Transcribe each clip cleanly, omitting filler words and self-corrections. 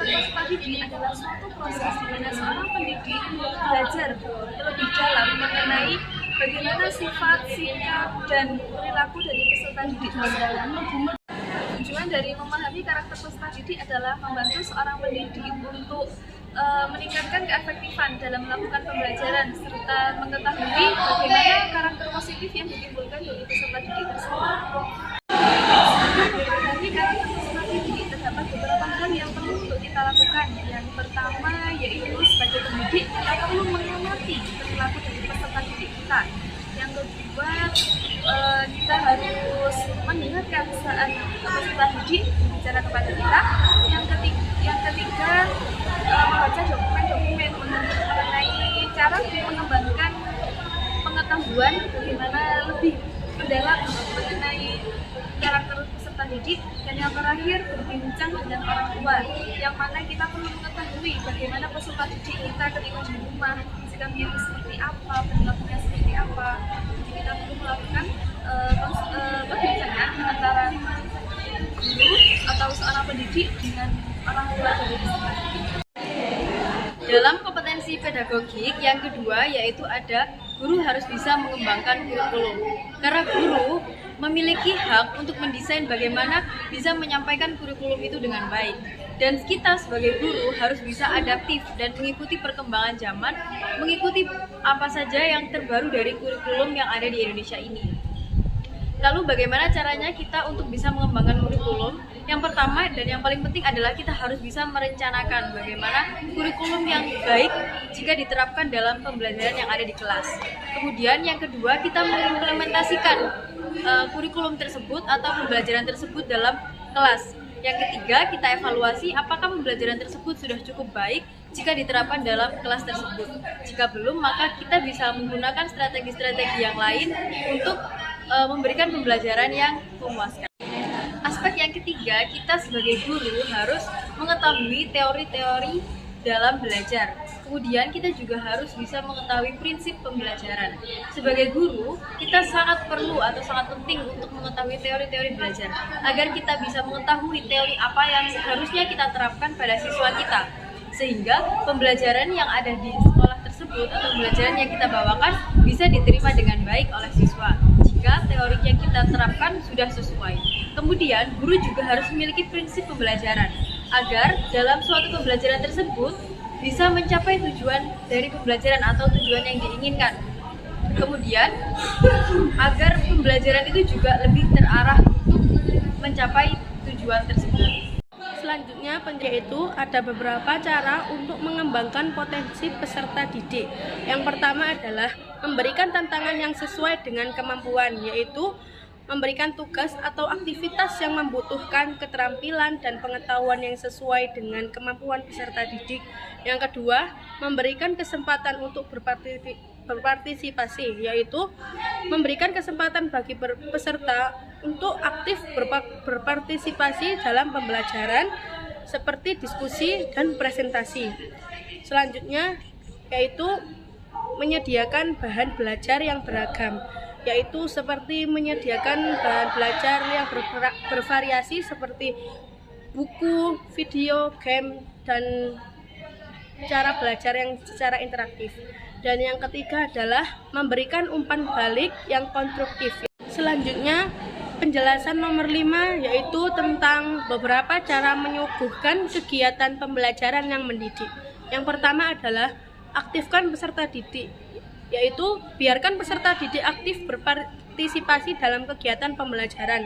karakter peserta didik adalah suatu proses di mana seorang pendidik belajar lebih dalam mengenai bagaimana sifat, sikap, dan perilaku dari peserta didik tersebut. Tujuan dari memahami karakter peserta didik adalah membantu seorang pendidik untuk meningkatkan keefektifan dalam melakukan pembelajaran serta mengetahui bagaimana karakter positif yang ditimbulkan dari peserta didik tersebut. Dari karakter peserta didik terdapat beberapa hal yang perlu untuk kita lakukan. Yang pertama yaitu sebagai pendidik kita perlu mengamati perilaku dari peserta didik kita. Yang kedua kita harus mendengarkan saat peserta didik bicara kepada kita. Yang ketiga membaca dokumen-dokumen mengenai cara mengembangkan pengetahuan bagaimana lebih mendalam mengenai karakter peserta didik. Dan yang terakhir berbincang dengan orang tua, yang mana kita perlu mengetahui bagaimana peserta didik kita ketika di rumah sikapnya seperti apa, perilakunya seperti apa. Jadi kita perlu melakukan perbincangan antara guru atau seorang pendidik dengan orang tua dari peserta didik. Dalam kompetensi pedagogik yang kedua yaitu ada guru harus bisa mengembangkan kurikulum. Karena guru memiliki hak untuk mendesain bagaimana bisa menyampaikan kurikulum itu dengan baik. Dan kita sebagai guru harus bisa adaptif dan mengikuti perkembangan zaman, mengikuti apa saja yang terbaru dari kurikulum yang ada di Indonesia ini. Lalu bagaimana caranya kita untuk bisa mengembangkan kurikulum? Yang pertama dan yang paling penting adalah kita harus bisa merencanakan bagaimana kurikulum yang baik jika diterapkan dalam pembelajaran yang ada di kelas. Kemudian yang kedua, kita mengimplementasikan kurikulum tersebut atau pembelajaran tersebut dalam kelas. Yang ketiga, kita evaluasi apakah pembelajaran tersebut sudah cukup baik jika diterapkan dalam kelas tersebut. Jika belum, maka kita bisa menggunakan strategi-strategi yang lain untuk memberikan pembelajaran yang memuaskan. Aspek yang ketiga, kita sebagai guru harus mengetahui teori-teori dalam belajar. Kemudian kita juga harus bisa mengetahui prinsip pembelajaran. Sebagai guru, kita sangat perlu atau sangat penting untuk mengetahui teori-teori belajar agar kita bisa mengetahui teori apa yang seharusnya kita terapkan pada siswa kita. Sehingga pembelajaran yang ada di sekolah tersebut atau pembelajaran yang kita bawakan bisa diterima dengan baik oleh siswa jika teori yang kita terapkan sudah sesuai. Kemudian, guru juga harus memiliki prinsip pembelajaran agar dalam suatu pembelajaran tersebut bisa mencapai tujuan dari pembelajaran atau tujuan yang diinginkan. Kemudian, agar pembelajaran itu juga lebih terarah untuk mencapai tujuan tersebut. Selanjutnya, yaitu ada beberapa cara untuk mengembangkan potensi peserta didik. Yang pertama adalah memberikan tantangan yang sesuai dengan kemampuan, yaitu memberikan tugas atau aktivitas yang membutuhkan keterampilan dan pengetahuan yang sesuai dengan kemampuan peserta didik. Yang kedua, memberikan kesempatan untuk berpartisipasi, yaitu memberikan kesempatan bagi peserta untuk aktif berpartisipasi dalam pembelajaran seperti diskusi dan presentasi. Selanjutnya yaitu menyediakan bahan belajar yang beragam, yaitu seperti menyediakan bahan belajar yang bervariasi seperti buku, video, game, dan cara belajar yang secara interaktif. Dan yang ketiga adalah memberikan umpan balik yang konstruktif. Selanjutnya, penjelasan nomor 5 yaitu tentang beberapa cara menyuguhkan kegiatan pembelajaran yang mendidik. Yang pertama adalah aktifkan peserta didik, yaitu biarkan peserta didik aktif berpartisipasi dalam kegiatan pembelajaran.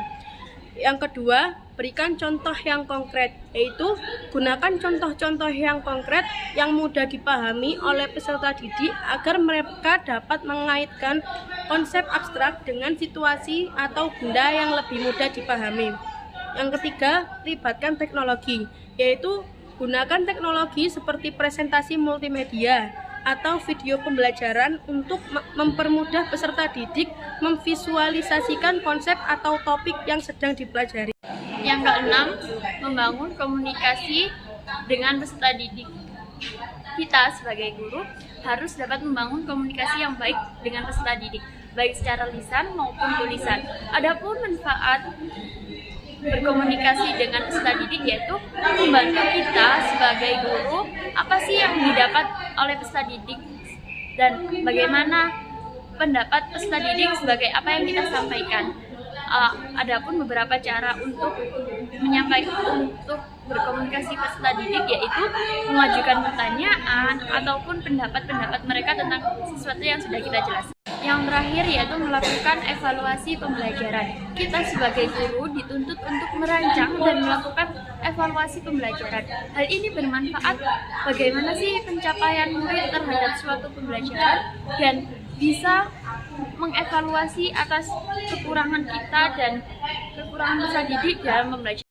Yang kedua, berikan contoh yang konkret, yaitu gunakan contoh-contoh yang konkret yang mudah dipahami oleh peserta didik agar mereka dapat mengaitkan konsep abstrak dengan situasi atau benda yang lebih mudah dipahami. Yang ketiga, libatkan teknologi, yaitu gunakan teknologi seperti presentasi multimedia atau video pembelajaran untuk mempermudah peserta didik memvisualisasikan konsep atau topik yang sedang dipelajari. Yang keenam, membangun komunikasi dengan peserta didik. Kita sebagai guru harus dapat membangun komunikasi yang baik dengan peserta didik, baik secara lisan maupun tulisan. Adapun manfaat berkomunikasi dengan peserta didik, yaitu membantu kita sebagai guru apa sih yang didapat oleh peserta didik dan bagaimana pendapat peserta didik sebagai apa yang kita sampaikan. Adapun beberapa cara untuk untuk berkomunikasi peserta didik, yaitu mengajukan pertanyaan ataupun pendapat-pendapat mereka tentang sesuatu yang sudah kita jelaskan. Yang terakhir yaitu melakukan evaluasi pembelajaran. Kita sebagai guru dituntut untuk merancang dan melakukan evaluasi pembelajaran. Hal ini bermanfaat bagaimana sih pencapaian murid terhadap suatu pembelajaran dan bisa mengevaluasi atas kekurangan kita dan kekurangan peserta didik dalam pembelajaran.